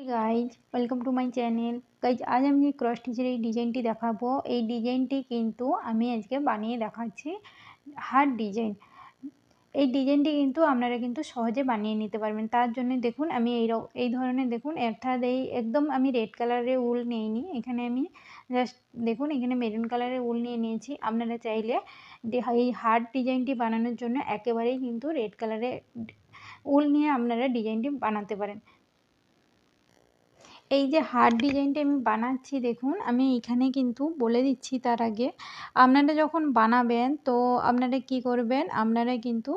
Guys welcome to my channel. Guys আজ আমি cross স্টিচের এই ডিজাইনটি দেখাবো। এই ডিজাইনটি কিন্তু আমি আজকে বানিয়ে দেখাচ্ছি হার্ট ডিজাইন। এই ডিজাইনটি কিন্তু আপনারা কিন্তু সহজে বানিয়ে নিতে পারবেন। তার জন্য দেখুন আমি এই ধরনের দেখুন অর্থাৎ এই একদম আমি রেড কালারের উল নিইনি, এখানে আমি জাস্ট দেখুন এখানে মেরুন কালারের উল নিয়ে নিয়েছি। আপনারা চাইলে এই হার্ট ডিজাইনটি বানানোর জন্য একেবারেই কিন্তু রেড কালারের উল নিয়ে আপনারা ডিজাইনটি বানাতে পারেন। এই যে হার্ট ডিজাইনটা আমি বানাচ্ছি দেখুন, আমি এইখানে কিন্তু বলে দিচ্ছি তার আগে আপনারা যখন বানাবেন তো আপনারা কি করবেন, আপনারা কিন্তু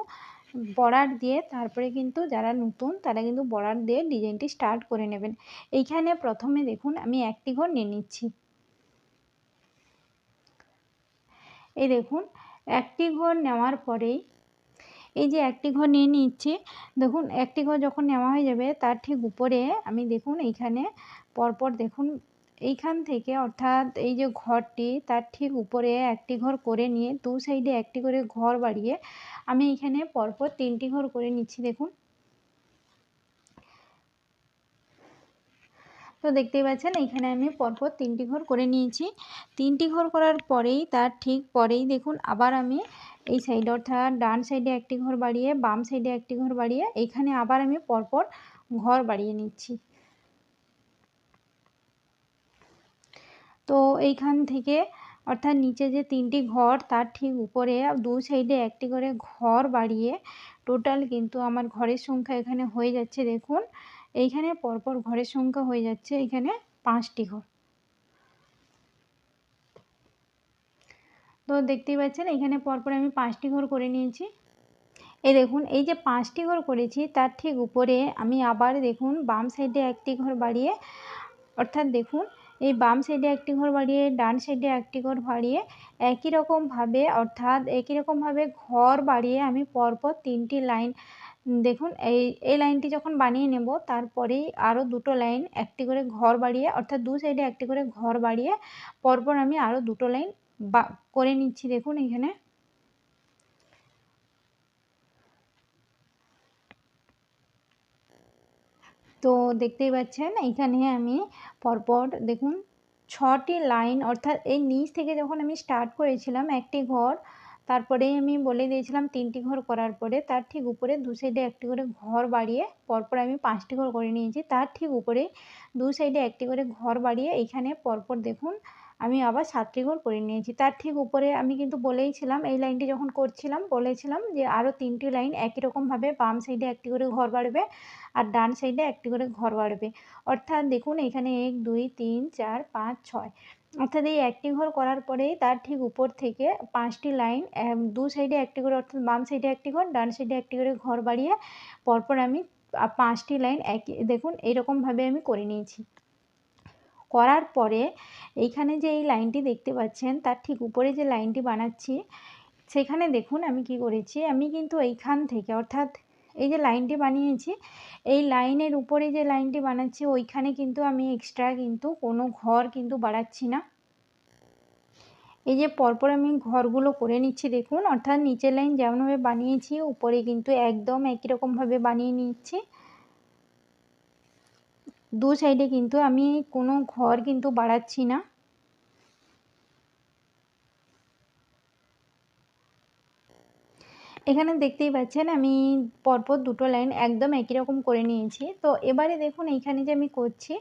বর্ডার দিয়ে তারপরে কিন্তু যারা নতুন তারা কিন্তু বর্ডার দিয়ে ডিজাইনটি স্টার্ট করে নেবেন। এইখানে প্রথমে দেখুন আমি একটি ঘর নিয়ে নিচ্ছি। এই দেখুন একটি ঘর নেওয়ার পরেই এই যে একটি ঘর নিয়ে নিচ্ছি, দেখুন একটি ঘর যখন নেওয়া হয়ে যাবে তার ঠিক উপরে আমি দেখুন এইখানে পরপর দেখুন এইখান থেকে অর্থাৎ এই যে ঘরটি তার ঠিক উপরে একটি ঘর করে নিয়ে দু সাইডে একটি করে ঘর বাড়িয়ে আমি এখানে পরপর 3টি ঘর করে নিচ্ছি। দেখুন তো দেখতেই পাচ্ছেন এইখানে আমি পরপর 3টি ঘর করে নিয়েছি। 3টি ঘর করার পরেই তার ঠিক পরেই দেখুন আবার আমি এই সাইডে অর্থাৎ ডান সাইডে একটি ঘর বাড়িয়ে বাম সাইডে একটি ঘর বাড়িয়ে এইখানে আবার আমি পরপর ঘর বাড়িয়ে নিচ্ছি। তো এইখান থেকে অর্থাৎ নিচে যে 3টি ঘর তার ঠিক উপরে দু সাইডে একটি করে ঘর বাড়িয়ে টোটাল কিন্তু আমার ঘরের সংখ্যা এখানে হয়ে যাচ্ছে। দেখুন এইখানে পরপর ঘরের সংখ্যা হয়ে যাচ্ছে এখানে 5টি ঘর। তো দেখতেই পাচ্ছেন এখানে পরপর আমি 5টি ঘর করে নিয়েছি। এই দেখুন এই যে 5টি ঘর করেছি তার ঠিক উপরে আমি আবার দেখুন বাম সাইডে একটি ঘর বাড়িয়ে অর্থাৎ দেখুন এই বাম সাইডে একটি ঘর বাড়িয়ে ডান সাইডে একটি ঘর বাড়িয়ে একই রকমভাবে ঘর বাড়িয়ে আমি পরপর 3টি লাইন দেখুন এই লাইনটি যখন বানিয়ে নেব তারপরেই আরও দুটো লাইন একটি করে ঘর বাড়িয়ে অর্থাৎ দু সাইডে একটি করে ঘর বাড়িয়ে পরপর আমি আরও দুটো লাইন করে নিচ্ছি। দেখুন এখানে তো দেখতেই পাচ্ছেন এইখানে আমি পরপর দেখুন 6টি লাইন অর্থাৎ এই নিচ থেকে যখন আমি স্টার্ট করেছিলাম একটি ঘর, তারপরেই আমি বলে দিয়েছিলাম 3টি ঘর করার পরে তার ঠিক উপরে দু সাইডে একটি করে ঘর বাড়িয়ে পরপর আমি 5টি ঘর করে নিয়েছি। তার ঠিক উপরে দু সাইডে একটি করে ঘর বাড়িয়ে এইখানে পরপর দেখুন আমি আবার 7টি ঘর করে নিয়েছি। তার ঠিক উপরে আমি কিন্তু বলেইছিলাম এই লাইনটি যখন করছিলাম বলেছিলাম যে আরও 3টি লাইন একই রকমভাবে বাম সাইডে একটি করে ঘর বাড়বে আর ডান সাইডে একটি করে ঘর বাড়বে। অর্থাৎ দেখুন এখানে 1 2 3 4 5 6 অর্থাৎ এই একটি ঘর করার পরেই তার ঠিক উপর থেকে 5টি লাইন দু সাইডে একটি করে অর্থাৎ বাম সাইডে একটি ঘর ডান সাইডে একটি করে ঘর বাড়িয়ে পরপর আমি 5টি লাইন একই দেখুন এইরকমভাবে আমি করে নিয়েছি। করার পরে এইখানে যে এই লাইনটি দেখতে পাচ্ছেন তার ঠিক উপরে যে লাইনটি বানাচ্ছি সেখানে দেখুন আমি কি করেছি, আমি কিন্তু এইখান থেকে অর্থাৎ এই যে লাইনটি বানিয়েছি এই লাইনের উপরে যে লাইনটি বানাচ্ছি ওইখানে কিন্তু আমি এক্সট্রা কিন্তু কোনো ঘর কিন্তু বাড়াচ্ছি না। এই যে পরপর আমি ঘরগুলো করে নিচ্ছি দেখুন, অর্থাৎ নিচের লাইন যেমনভাবে বানিয়েছি উপরে কিন্তু একদম একই রকমভাবে বানিয়ে নিচ্ছি। দু সাইডে কিন্তু আমি কোনো ঘর কিন্তু বাড়াচ্ছি না। এখানে দেখতেই পাচ্ছেন আমি পরপর দুটো লাইন একদম একই রকম করে নিয়েছি। তো এবারে দেখুন এইখানে যে আমি করছি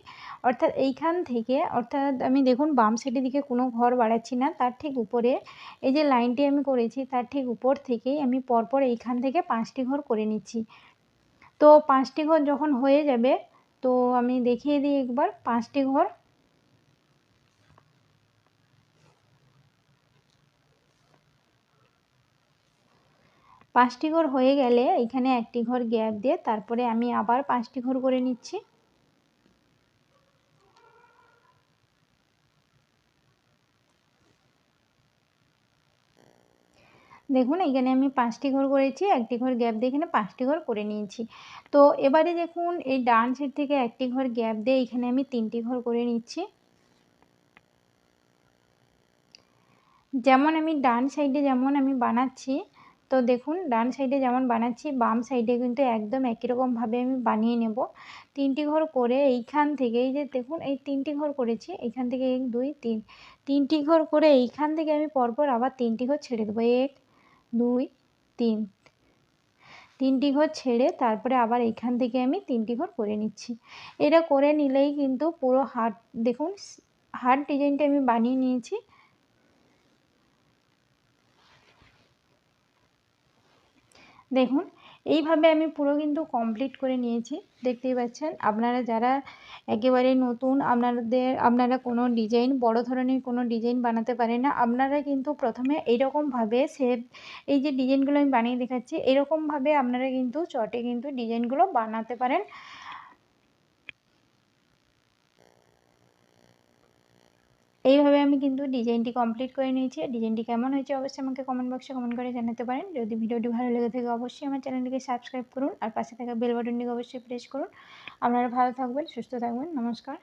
অর্থাৎ এইখান থেকে অর্থাৎ আমি দেখুন বাম সাইডের দিকে কোনো ঘর বাড়াচ্ছি না, তার ঠিক উপরে এই যে লাইনটি আমি করেছি তার ঠিক উপর থেকেই আমি পরপর এইখান থেকে 5টি ঘর করে নিচ্ছি। তো 5টি ঘর যখন হয়ে যাবে তো আমি দেখিয়ে দিই একবার 5টি ঘর। 5টি ঘর হয়ে গেলে এখানে একটি ঘর গ্যাপ দিয়ে তারপরে আমি আবার 5টি ঘর করে নিচ্ছি। দেখুন এখানে আমি 5টি ঘর করেছি, একটি ঘর গ্যাপ দিয়ে এখানে 5টি ঘর করে নিয়েছি। তো এবারে দেখুন এই ডান সাইড থেকে একটি ঘর গ্যাপ দিয়ে এখানে আমি 3টি ঘর করে নিচ্ছি। যেমন আমি ডান সাইডে যেমন আমি বানাচ্ছি তো দেখুন ডান সাইডে যেমন বানাচ্ছি বাম সাইডে কিন্তু একদম একই রকমভাবে আমি বানিয়ে নেব। 3টি ঘর করে এইখান থেকে এই যে দেখুন এই 3টি ঘর করেছি, এইখান থেকে 1 2 3 3টি ঘর করে এইখান থেকে আমি পরপর আবার 3টি ঘর ছেড়ে দেবো। 1 2 3 3টি ঘর ছেড়ে তারপরে আবার এইখান থেকে আমি 3টি ঘর করে নিচ্ছি। এটা করে নিলেই কিন্তু পুরো হার্ট দেখুন হার্ট ডিজাইনটা আমি বানিয়ে নিয়েছি। দেখুন এইভাবে আমি পুরো কিন্তু কমপ্লিট করে নিয়েছি। দেখতেই পাচ্ছেন আপনারা যারা একেবারে নতুন আপনারা কোনো ডিজাইন বড় ধরনের কোনো ডিজাইন বানাতে পারেন না, আপনারা কিন্তু প্রথমে এইরকমভাবে এই যে ডিজাইনগুলো আমি বানিয়ে দেখাচ্ছি এরকমভাবে আপনারা কিন্তু চটে কিন্তু ডিজাইনগুলো বানাতে পারেন। এইভাবে আমি কিন্তু ডিজাইনটি কমপ্লিট করে নিয়েছি। ডিজাইনটি কেমন হয়েছে অবশ্যই আমাকে কমেন্ট বক্সে কমেন্ট করে জানাতে পারেন। যদি ভিডিওটি ভালো লেগে থাকে অবশ্যই আমার চ্যানেলটিকে সাবস্ক্রাইব করুন আর পাশে থাকা বেল বাটনটিকে অবশ্যই প্রেস করুন। আপনারা ভালো থাকবেন, সুস্থ থাকবেন। নমস্কার।